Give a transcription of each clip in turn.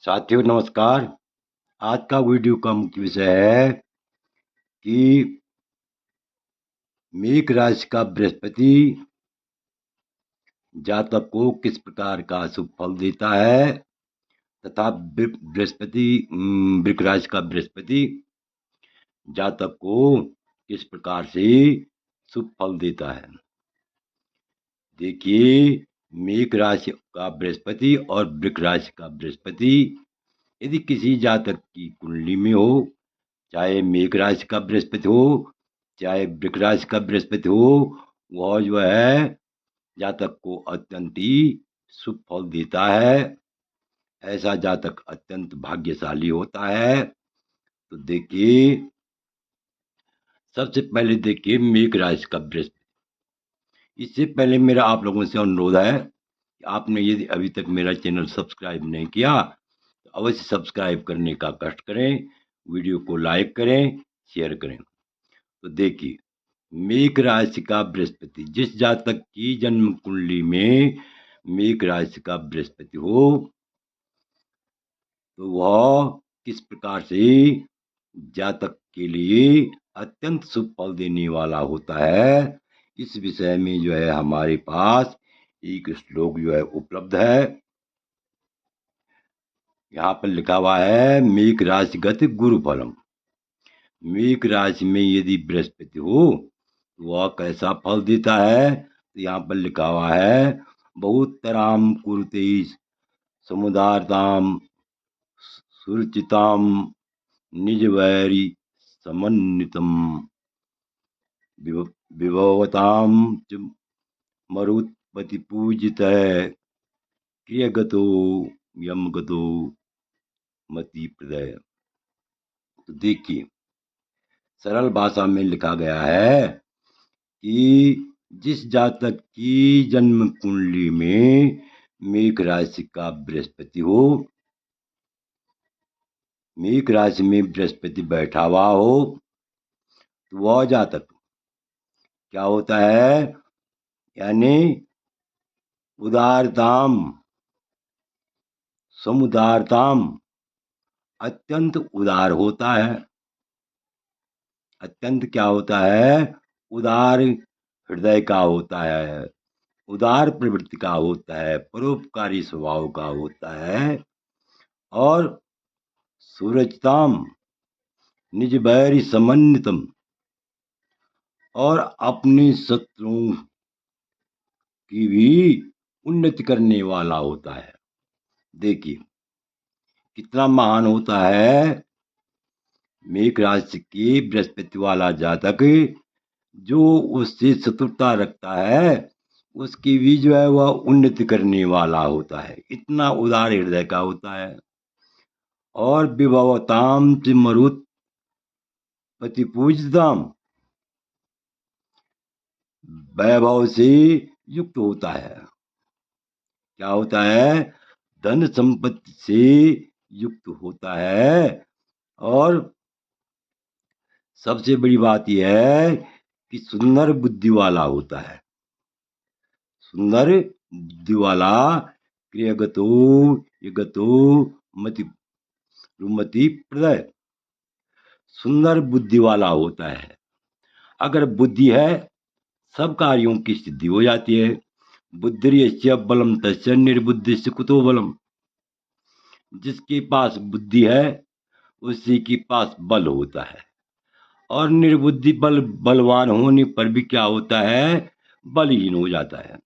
साथियों नमस्कार। आज का वीडियो का मुख्य विषय है कि मेष राशि का बृहस्पति जातक को किस प्रकार का शुभ फल देता है तथा बृहस्पति वृक राशि का बृहस्पति जातक को किस प्रकार से शुभ फल देता है। देखिए, मेष राशि का बृहस्पति और वृक राशि का बृहस्पति यदि किसी जातक की कुंडली में हो, चाहे मेष राशि का बृहस्पति हो चाहे वृक राशि का बृहस्पति हो, वह जो है जातक को अत्यंत ही शुभ फल देता है। ऐसा जातक अत्यंत भाग्यशाली होता है। तो देखिए, सबसे पहले देखिए मेष राशि का बृहस्पति। इससे पहले मेरा आप लोगों से अनुरोध है कि आपने यदि अभी तक मेरा चैनल सब्सक्राइब नहीं किया तो अवश्य सब्सक्राइब करने का कष्ट करें, वीडियो को लाइक करें, शेयर करें। तो देखिए, मेष राशि का बृहस्पति, जिस जातक की जन्म कुंडली में मेष राशि का बृहस्पति हो, तो वह किस प्रकार से जातक के लिए अत्यंत शुभ फल देने वाला होता है, इस विषय में जो है हमारे पास एक श्लोक जो है उपलब्ध है। यहाँ पर लिखा हुआ है, मेष राशि गत गुरु फलम। मेष राशि में यदि बृहस्पति हो वह कैसा फल देता है, तो यहाँ पर लिखा हुआ है, बहुतराम कुरुते समुदारताम सुरचिताम निजवैरी समन्वितम विभवताम च मरुत्पति पूजित क्रियगतो यमगतो मति प्रदय। तो देखिए, सरल भाषा में लिखा गया है कि जिस जातक की जन्म कुंडली में मेष राशि का बृहस्पति हो, मेष राशि में बृहस्पति बैठा हुआ हो, तो वह जातक क्या होता है, यानी उदारताम समुदारताम, अत्यंत उदार होता है। अत्यंत क्या होता है, उदार हृदय का होता है, उदार प्रवृत्ति का होता है, परोपकारी स्वभाव का होता है। और सूरजताम निज बैरी समन्वितम, और अपने शत्रुओं की भी उन्नति करने वाला होता है। देखिए कितना महान होता है मेष राशि की बृहस्पति वाला जातक। जो उससे शत्रुता रखता है उसकी भी जो है वह उन्नति करने वाला होता है, इतना उदार हृदय का होता है। और विभवताम च मरुत पति पूजताम, वैभव से युक्त होता है। क्या होता है, धन संपत्ति से युक्त होता है। और सबसे बड़ी बात यह है कि सुंदर बुद्धि वाला होता है। सुंदर बुद्धि वाला क्रियगतो यगतो मति रुमति प्रदय, सुंदर बुद्धि वाला होता है। अगर बुद्धि है सब कार्यों की सिद्धि हो जाती है। बुद्धिर्यस्य बलम तस्य निर्बुद्धिस्य कुतो बलम। जिसके पास बुद्धि है उसी के पास बल होता है। और निर्बुद्धि बलवान होने पर भी क्या होता है, बलहीन हो जाता है।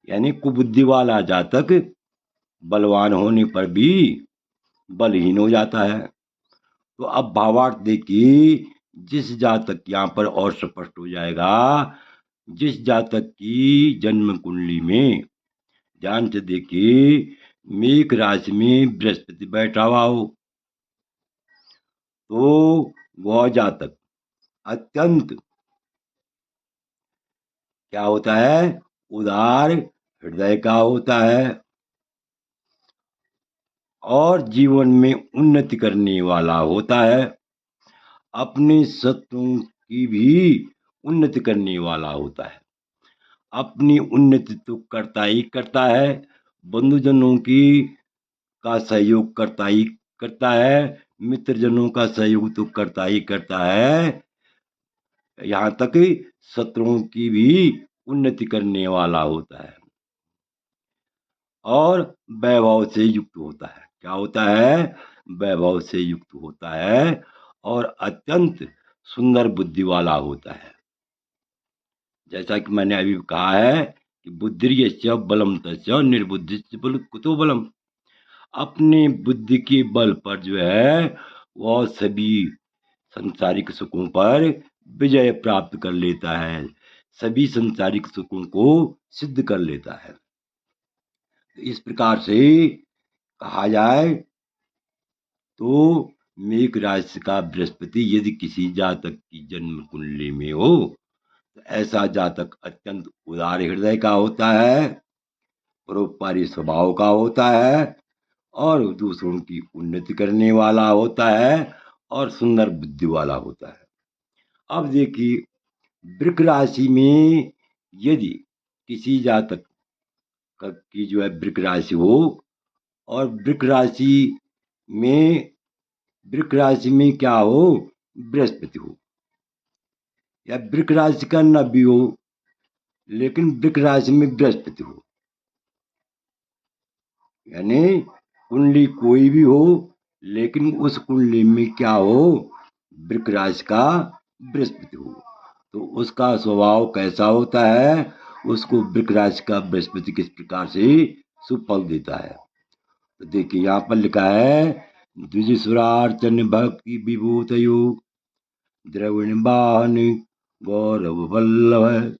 यानी कुबुद्धि वाला जातक बलवान होने पर भी बलहीन हो जाता है। तो अब भावार्थ देखिए, जिस जातक, यहाँ पर और स्पष्ट हो जाएगा, जिस जातक की जन्म कुंडली में, ध्यान से देखिए, मेष राशि में बृहस्पति बैठा हुआ हो, तो वह जातक अत्यंत क्या होता है, उदार हृदय का होता है। और जीवन में उन्नति करने वाला होता है। अपने शत्रुओं की भी उन्नति करने वाला होता है। अपनी उन्नति तो करता ही करता है, बंधुजनों की का सहयोग करता ही करता है, मित्रजनों का सहयोग तो करता ही करता है, यहाँ तक कि शत्रुओं की भी उन्नति करने वाला होता है और वैभव से युक्त होता है। क्या होता है? वैभव से युक्त होता है और अत्यंत सुंदर बुद्धि वाला होता है। जैसा कि मैंने अभी कहा है कि बुद्धिर्यस्य बलम तस्य निर्बुद्धिश्च बल कुतो बलम। अपने बुद्धि के बल पर जो है वह सभी संसारिक सुखों पर विजय प्राप्त कर लेता है, सभी संसारिक सुखों को सिद्ध कर लेता है। तो इस प्रकार से कहा जाए तो मेघ राशि का बृहस्पति यदि किसी जातक की जन्म कुंडली में हो तो ऐसा जातक अत्यंत उदार हृदय का होता है, परोपकारी स्वभाव का होता है और दूसरों की उन्नति करने वाला होता है और सुंदर बुद्धि वाला होता है। अब देखिए, वृक राशि में यदि किसी जातक की जो है वृक राशि हो और वृक राशि में क्या हो? बृहस्पति हो, या वृक राशि का न भी हो लेकिन वृक राशि में बृहस्पति हो, यानी कुंडली कोई भी हो लेकिन उस कुंडली में क्या हो? वृक राशि का बृहस्पति हो, तो उसका स्वभाव कैसा होता है? उसको वृक राशि का बृहस्पति किस प्रकार से शुभ फल देता है? तो देखिए यहाँ पर लिखा है द्विजसुरार्चन भक्ति विभूतयो द्रविण वाहन गौरव वल्लभ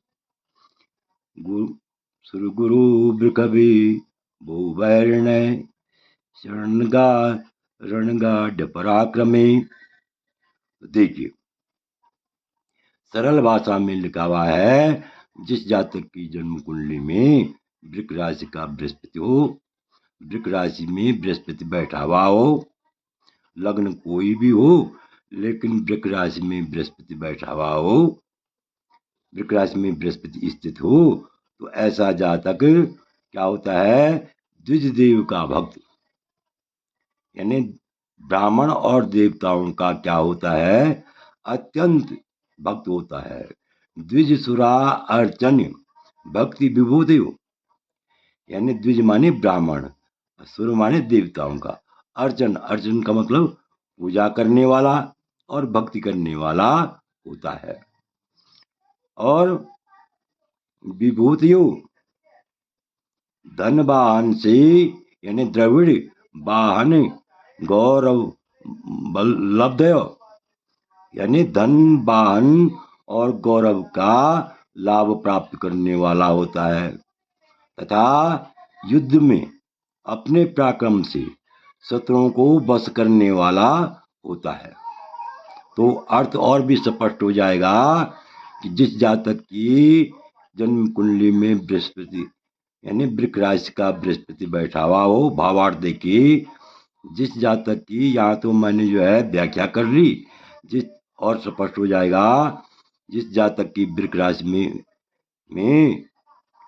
गुरु गुरु वृकभि भूवैर्ण रणगाढ़ पराक्रमे। देखिए सरल भाषा में लिखा हुआ है, जिस जातक की जन्म कुंडली में वृक राशि का बृहस्पति हो, वृक राशि में बृहस्पति बैठा हुआ हो, लग्न कोई भी हो लेकिन वृक राशि में बृहस्पति बैठा हुआ हो, वृक राशि में बृहस्पति स्थित हो, तो ऐसा जातक क्या होता है? द्विज देव का भक्त, यानी ब्राह्मण और देवताओं का क्या होता है? अत्यंत भक्त होता है। द्विज सुरा अर्चन भक्ति विभूति हो, यानी द्विज माने ब्राह्मण, सुर माने देवताओं का, अर्चन अर्चन का मतलब पूजा करने वाला और भक्ति करने वाला होता है। और विभूतियों धन वाहन से, यानी द्रविड़ वाहन गौरव लब्धय, यानी धन वाहन और गौरव का लाभ प्राप्त करने वाला होता है तथा युद्ध में अपने पराक्रम से शत्रुओं को वश करने वाला होता है। तो अर्थ और भी स्पष्ट हो जाएगा कि जिस जातक की जन्म कुंडली में बृहस्पति यानी वृक राशि का बृहस्पति बैठा हुआ हो, भावार्थ देखिए जिस जातक की, यहाँ तो मैंने जो है व्याख्या कर ली, जिस और स्पष्ट हो जाएगा, जिस जातक की वृक राशि में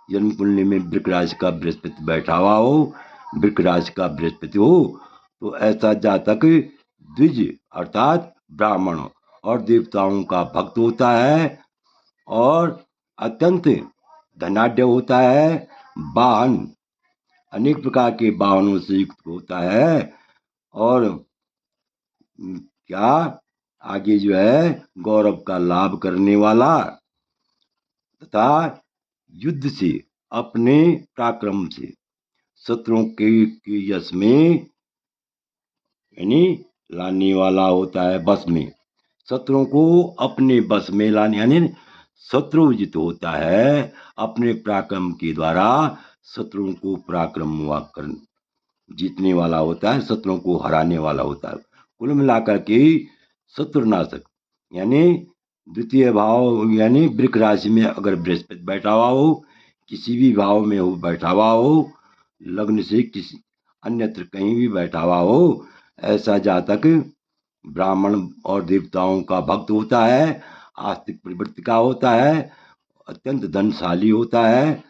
जन्म कुंडली में वृक राशि का बृहस्पति बैठा हुआ हो, वृक राशि का बृहस्पति हो, तो ऐसा जातक द्विज अर्थात ब्राह्मण और देवताओं का भक्त होता है और अत्यंत धनाढ्य होता है, वाहन अनेक प्रकार के वाहनों से युक्त होता है और क्या आगे जो है गौरव का लाभ करने वाला तथा युद्ध से अपने पराक्रम से शत्रुओं के यश में यानी लाने वाला होता है, बस में शत्रुओं को अपने बस में लाने, यानी शत्रुजित होता है, अपने पराक्रम के द्वारा शत्रुओं को पराक्रम कर जीतने वाला होता है, शत्रुओं को हराने वाला होता है। कुल मिलाकर के शत्रुनाशक, यानी द्वितीय भाव यानी वृक राशि में अगर बृहस्पति बैठा हुआ हो, किसी भी भाव में हो बैठा हुआ हो, लग्न से किसी अन्यत्र कहीं भी बैठा हुआ हो, ऐसा जातक ब्राह्मण और देवताओं का भक्त होता है, आस्तिक प्रवृत्ति का होता है, अत्यंत धनशाली होता है,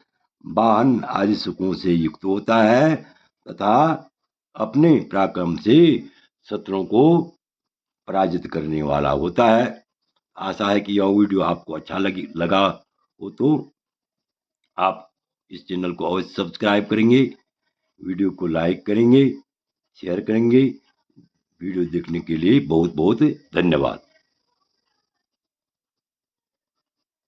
वाहन आदि सुखों से युक्त होता है तथा अपने पराक्रम से शत्रुओं को पराजित करने वाला होता है। आशा है कि यह वीडियो आपको अच्छा लगा हो तो आप इस चैनल को अवश्य सब्सक्राइब करेंगे, वीडियो को लाइक करेंगे, शेयर करेंगे। वीडियो देखने के लिए बहुत बहुत धन्यवाद।